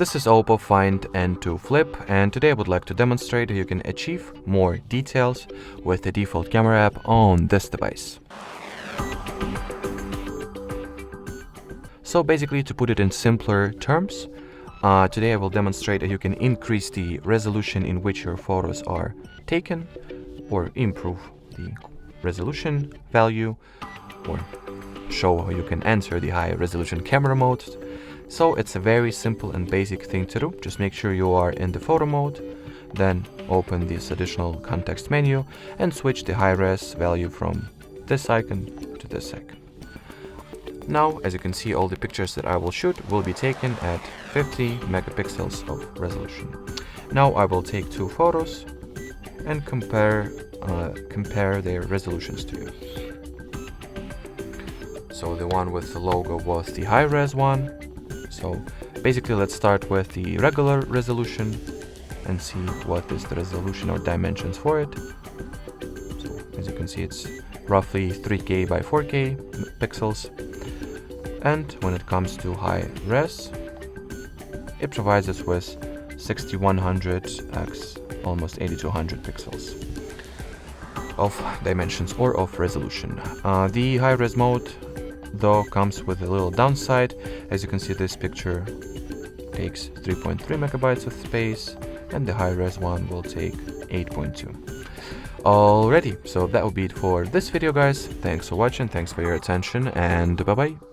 This is OPPO Find N2 Flip, and today I would like to demonstrate how you can achieve more details with the default camera app on this device. So basically, to put it in simpler terms, today I will demonstrate how you can increase the resolution in which your photos are taken, or improve the resolution value, or show how you can enter the high resolution camera mode. So it's a very simple and basic thing to do. Just make sure you are in the photo mode, then open this additional context menu and switch the high res value from this icon to this icon. Now, as you can see, all the pictures that I will shoot will be taken at 50 megapixels of resolution. Now I will take two photos and compare their resolutions to you. So the one with the logo was the high res one. So basically, let's start with the regular resolution and see what is the resolution or dimensions for it. So as you can see, it's roughly 3K by 4K pixels. And when it comes to high res, it provides us with 6100 x almost 8200 pixels of dimensions or of resolution. The high res mode though comes with a little downside. As you can see, this picture takes 3.3 megabytes of space and the high res one will take 8.2. Alrighty, so that will be it for this video, guys. Thanks for watching, thanks for your attention, and bye bye.